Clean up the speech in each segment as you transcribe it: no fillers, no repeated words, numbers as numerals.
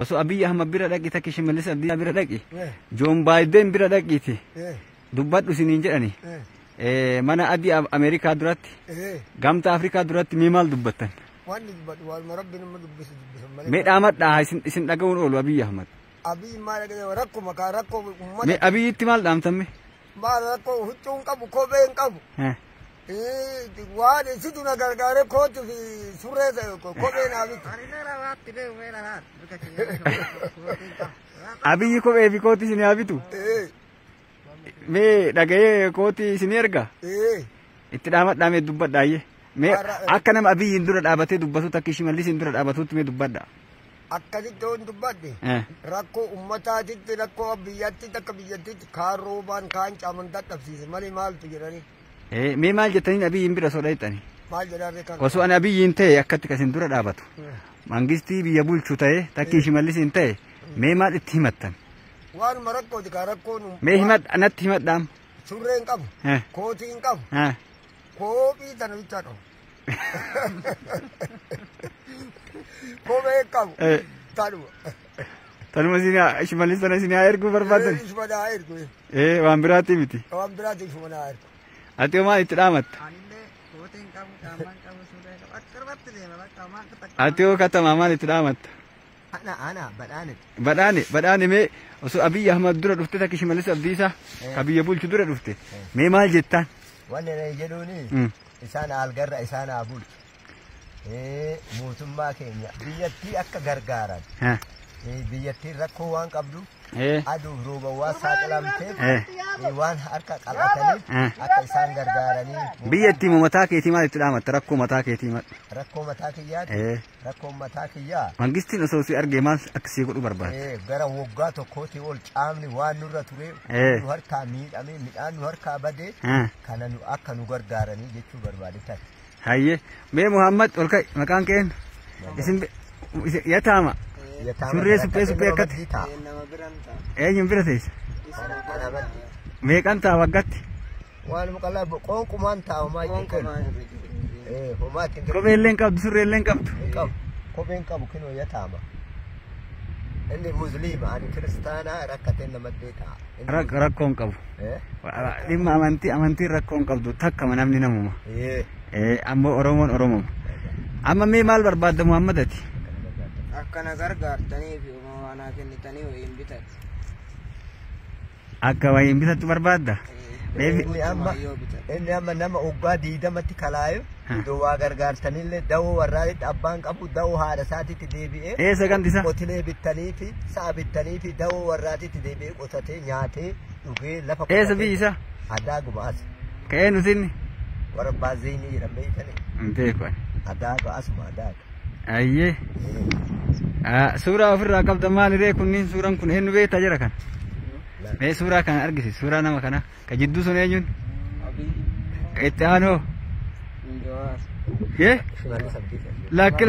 Osoo Abiy Ahmad bira dhaqi takki Shimallis Abdiisaa bira dhaqi. Joon Baayiden bira dhaqiiti. Dubbadhu isiniin jedhani. Mana adii Ameerikaa duratti. Gamtaa Afrikaa duratti mee maal dubbattan? Waan dubbadhu waan rabbi nama dubbisu malee. Mee dhaamadhaa isin dhaga'uun oolu Abiy Ahmad. Abiy maal dhaga'e rakkoo makaa rakkoo uummata. Mee Abiyyitti maal dhaamtamme? Maal rakkoo huccuun qabu kophee hin qabu. Waan isitu na gargaaree kootu fi surree kophee naa bitu. Abiyyi kophee fi kootii isin haa bitu? Mee dhaga'ee kootii isin erga? Itti dhaamadhaa mee dubbadhaayyee. Mee akka nama Abiyyiin dura dhaabatee dubbatu takki Shimallisiin dura dhaabatutti mee dubbadhaa. Akkasitti waan dubbadde rakkoo uummataatitti rakkoo biyyattiitti akka biyyattiitti kaan roobaan kaan caaman dadhabsiise malee maaltu jedhanii. Mee maal jettaniin Abiyyiin bira sodaa jettanii? Maal jedhamee kan? Osoo ani Abiyyiin ta'e akkatti kasin dura dhaabatu. Mangistii biyya bulchu ta'e takki Shimallisiin ta'e mee maal itti himattan? Waanuma rakkooti kaa rakkoon. Mee natti himadhaam. Surree hin qabu. Kootii hin qabu. Kophii tana bichaa qabu. Kophee hin qabu. Tanuma. Tanuma Shimallis sana isin haa erguu barbaadan? Ishuma naa ergu. Waan biraatti miti. Waan biraatti ishuma naa ergu. Ati maal itti dhaamatta? Ati hoo katamaa maal itti dhaamatta? Ana badhaane. Badhaane mee osoo Abiy Ahmad dura dhufte takki Shimallis Abdiisaa ka biyya bulchu dura dhufte mee maal jettaan? Wanni na jedhuuni isaan algarra isaan haa bulchu. Mootummaa keenya biyyattii akka gargaaran. Biyyattiin rakkoo waan qabdu aduu rooba waan saaxilamteef waan harka qabataniif akka isaan gargaaranii. Biyyattii mataa keetii maal itti dhaamatta rakkoo mataa keetii maal? Rakkoo mataa kiyyaati. Rakkoo mataa kiyyaa. Mangistiin osoo si argee maal akkasii godhu barbaada? Gara waggaa tokkootii ol caamni waan nurra ture nu harkaa miidhamee midhaan nu harkaa badee kana nu akka nu gargaaranii jechuu barbaade. Hayyee mee Muhammad ol ka'i maqaan keen isin yataama. Surree suphee akkatti. Eenyuun bira teessa? Meeqan ta'a waggaatti? Waan muqallaa qoonqumaan ta'a homaa jechuudha. Kophee illee qabdu surree illee qabdu. Kopheen qabu kinoo yataama. Inni musliima ani kiristaanaa rakkateen namadde ta'a. Rakkoon qabu. Dhimma amantiin rakkoon qabdu takka namni namuma. Ammoo Oromoon Oromoma. Amma mee maal barbaadda Muhammadati? Akkana gargaartanii fi uumamaa kennitanii wayiin bitatu. Akka wayiin bitatu barbaadda? Inni amma nama oggaa 20tti kalaayu iddoo waa gargaartanillee da'oo warraanitti abbaan qabu da'oo haadha isaatiitti deebi'ee. Eessa gandi isa? Qotilee bittanii fi sa'a bittanii fi da'oo warraatitti deebi'ee qotatee nyaatee dhugee lafa. Eessa biyyi isa? Addaa gubaas. Ka'ee nutinni? Warra baazeenii jedhan beekanii. Hin beeku. Addaa asuma addaa. Ayyee. Suuraa ofirraa qabda maaliree kunniin suuraan kun eenyu beektaa jira kan? Mee suuraa kana argisi suuraa nama kana ka jidduu sun eenyuun? Itti aanoo? Lakki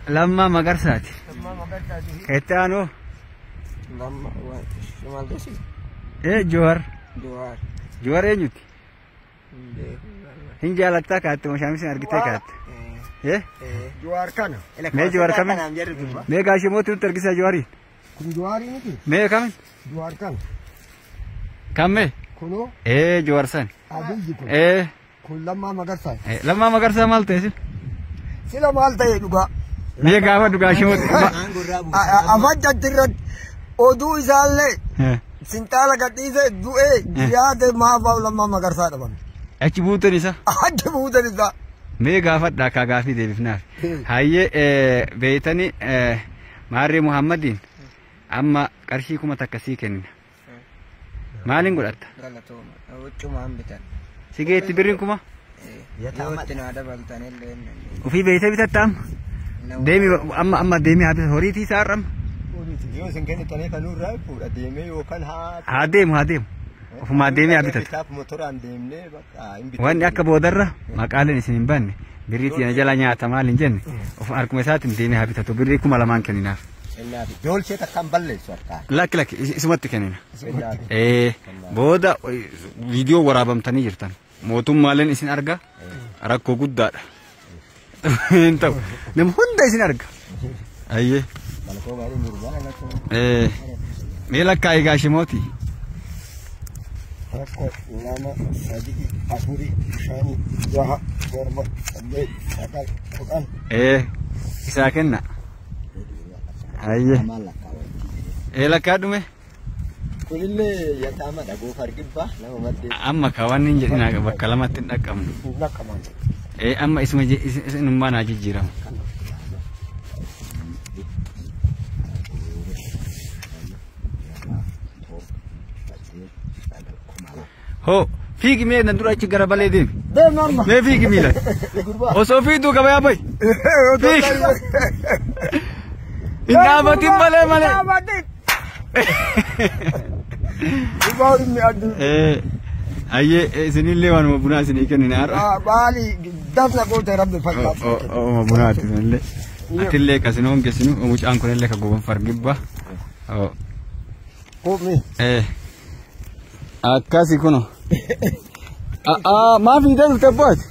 Lammaa Magarsaati. Ka itti aanoo? Joowar eenyuti? Hin jaalattaa kaatte Shaamisiin argitee kaatte? Joowar kana. Mee Joowar kami? Mee gaashii mootii nutti argisa Joowariin? Kun Jowaarii miti. Mee kami? Joowar kana. Kamme? Kunoo. Joowar san. Abiyyi kun. Kun Lammaa Magarsaa. Lammaa Magarsaa maal ta'e sin? Sila maal ta'e dhugaa. Mee gaafa dhugaashii mootii. Afajjatti irratti oduu isaallee sintaala gadhiise du'ee yaade maafaa Lammaa Magarsaa dhabame. Achi buutan isa? Achi buutan isa. Mee gaafadhaa kaa gaafii deebifnaaf. Hayyee beeytanii Maarree Muhammadiin amma qarshii kuma takka sii kenna. Maaliin godhatta? Galatooma. Huccumaan bitan. Si geetti birriin kuma? Yootti naa dabaltanillee. Ufii beeytee bitatta amma? Deemi amma deemee haa bitatu horiitii isaa har'ama? Yoo isin kennitanii kan nurraa fuudha deemee yookaan haa deemu. Ofumaa deemee haa bitatu. Bitaaf motoraan deemnee bakka hin bitatu. Wanni akka boodarra maqaaleen isin hin banne birriitii yana jala nyaata maal hin jenne of harkuma isaatiin deemee haa bitatu birrii 2,000 kenninaaf. Doolchee takkaan balleessu harkaa. Lakki isumatti kennina. Booda viidiyoo waraabamtanii jirtan. Mootummaaleen isin arga rakkoo guddaadha. Hin ta'u nama hunda isin arga. Ayye. Malakoo gaarii mirgaa lakkoo. Mee lakkaa'e gaashimooti. Tokko lama sadii afurii shanii jaha torba saddeet sagal kudhan. Isaa kenna. Ayye. Lakkaa dhume. Kunillee yataama dhagoo fargibbaa nama maddee. Amma kawan hin jedhina bakka lamatti hin dhaqqabnu. Amma isinummaa naa jijjiiramu. Ho fiigi mee nan dura achi gara balee deemi. Mee fiigi miila. Osoo fiituu gabayaa bayi. Fiigi. Hin dhaabatin malee malee. Ayyee isinillee waanuma bunaa isinii kennina har'a. Baali dafna goote rabbi fakkaatu. Ooma bunaati isinillee. Atillee kasin hongesinu mucaan kunillee ka goban fargibba. Koopni. Akkasi kuno. Maaf hiidee dhufte abbaati?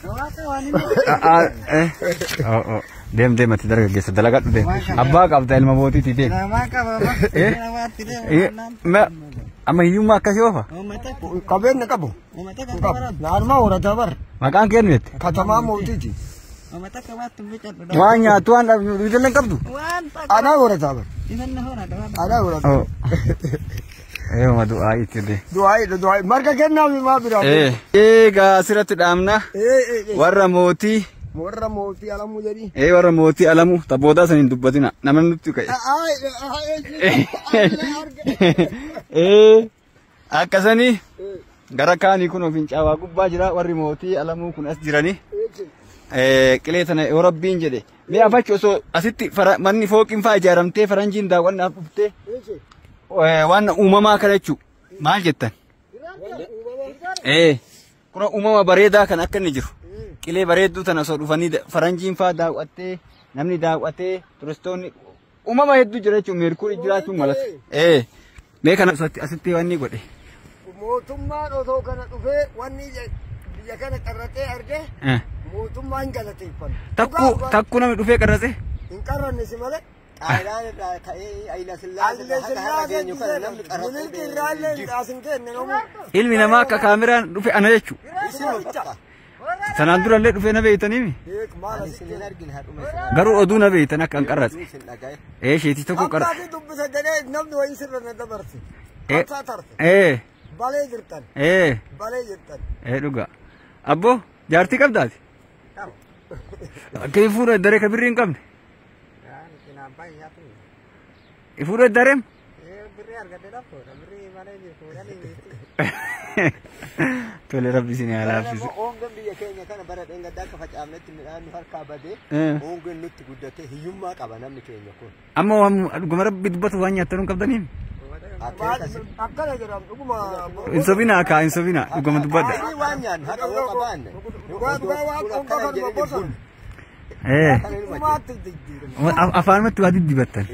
Deem deematti dargaggeessa dalagadhu deem. Abbaa qabda ilma mootiitii deem. Amma hiyyummaa akkasii oofa? Qabeenya qabu. Naannoo horataa bar. Maqaan kennu jette? Katamaa mootiiti. Waan nyaattu waan ijoolleen qabdu? Anaa horataa bar. Anaa horataa. Eeyyama du'aa itti illee. Du'aa marga kennaa maa biraa. Eegaa asirratti dhaabna. Warra mootii. Warra mootii alamuu jedhi. Warra mootii alamuu tabbootaa saniin dubbatina nama nutti ka'e. Akkasanii gara kaanii kun fincaawaa gubbaa jira warri mootii alamuu kun as jirani. Qilee tana yoo rabbiin jedhe mee afachi osoo asitti manni fooqiin faa ijaaramtee faranjiin daawwannaaf dhuftee waan uumamaa kana jechuun maal jettan? Kun uumama bareedaa kan akka inni jiru. Qilee bareedduu tana osoo dhufanii faranjiin faa daawwattee namni daawwatee turistoonni uumama hedduu jira jechuun meerkurii jiraachuun malata. Mee kana asitti wanni godhe. Mootummaan osoo kana dhufee wanni biyya kana qarratee argee mootummaan galateeffanna. Takku namni dhufee qarrate? Hin qarranne si malee. Qaayidaan irraa ka'ee Ayila Sillaasee ilmi namaa akka kaameraan dhufe ana jechuudha. Sanaan durallee dhufee na beeytaniimi. Garuu oduu na beeytan akka hin qarrate. Sheetii tokko qarrate. Namni wayii sirra na dabarse. Balee jirtan. Balee jirtan. Dhugaa. Abboo jaartii qabdaati? Akka fuudha daree kabirrii hin qabne? Fuudha dareem? Tole rabbi isin haa laaffisu. Oongan biyya keenya kana bara dheengada akka facaafnetti midhaan harkaa badee oongan nutti guddatee hiyyummaa qaba namni keenya kun. Amma dhuguma rabbi dubbatu waan nyaattanuu qabdaniif? Akkana jedhamu dhuguma. Hin sobina akka hin sobina dhuguma dubbadha. Waan nyaannu haqa yoo qabaanne. Dhugaa waan oonga kanuma bosona. Afaanumatti waa diddibattan.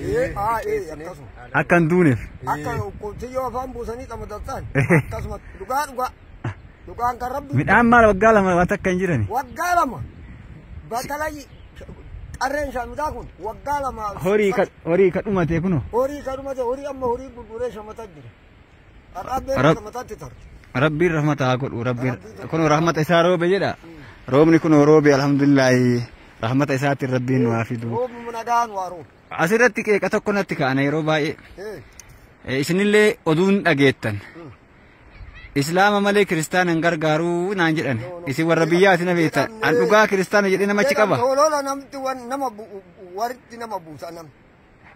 Akka hin duuneef. Akka qotiyyoo afaan buusanii xamadattan. Akkasuma dhugaa. Dhugaan kan rabbi. Midhaan maal waggaa lama waan takka hin jirani? Waggaa lama. Batalaayi qarreen shaamitaa kun waggaa lama. Horii ka dhumatee kuno. Horii ka dhumatee horii amma horii gurguree shamataa jira. Arrabbeen shamataatti tar. Rabbiin rahmata haa godhu rabbiin kuno rahmata isaa roobe jedha. Roobni kuno roobe alhamdulillahi rahmata isaatiin rabbiin waa fidu. Roobni nagaan waa roobe. Asirratti qeeqa tokko natti ka'ana yeroo baay'ee. Isinillee oduun dhageettan. Islaama malee kiristaana hin gargaaruu naan jedhan. Isin warra biyyaati na beektan. An dhugaa kiristaana jedhee namachi qaba. Tolola namti nama waritti nama buusa namni.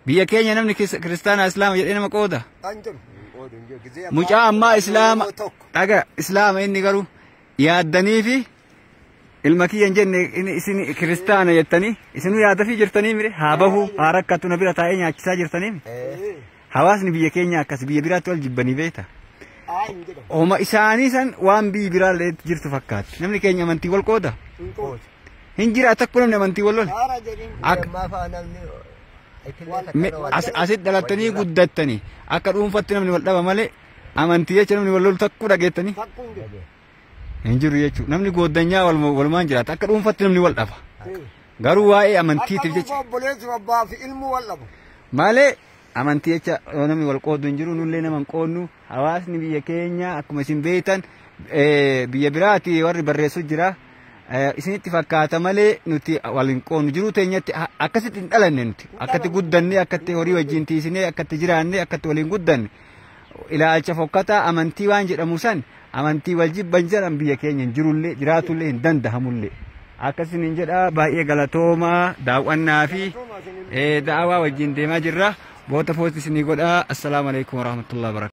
Biyya keenya namni kiristaana islaama jedhee nama qooda. Mucaa ammaa islaama dhaga islaama inni garuu yaaddanii fi ilma kiyya hin jenne isin kiristaana jettanii isinuu yaada fi jirtanii mire haa bahu haa rakkattu na bira taa'ee nyaachisaa jirtanii. Hawaasni biyya keenya akkas biyya biraatti wal jibbanii beekta. Oma isaanii san waan biyyi biraallee jirtu fakkaatti. Namni keenya amantii wal qooda. Hin jira takku namni amantii wal lola. Asitti dhalattanii guddattanii akka dhuunfatti namni wal dhaba malee amantii jecha namni wal lolu takku dhageettanii. Hin jiru jechuudha. Namni gooddanyaa walumaan jiraata akka dhuunfatti namni wal dhaba. garuu waa'ee amantiitiif jecha malee amantii jecha namni wal qoodu hin jiru nullee nama hin qoodnu hawaasni biyya keenya akkuma isin beektan biyya biraati warri barreessu jira isinitti fakkaata malee nuti wal hin qoodnu jiruu teenyatti akkasitti hin dhalanne nuti akkatti guddanne akkatti horii wajjin tiisine akkatti jiraanne akkatti waliin guddanne ilaalcha fokkataa amantii waan jedhamu san amantii wal jibban jedhan biyya keenya hin jirullee jiraatullee hin dandahamullee akkasin hin jedha baay'ee galatoomaa daawwannaa fi daawaa wajjin deemaa jirra boota footi isinii godha assalamu alaikum warahmatullahi wabarakatuh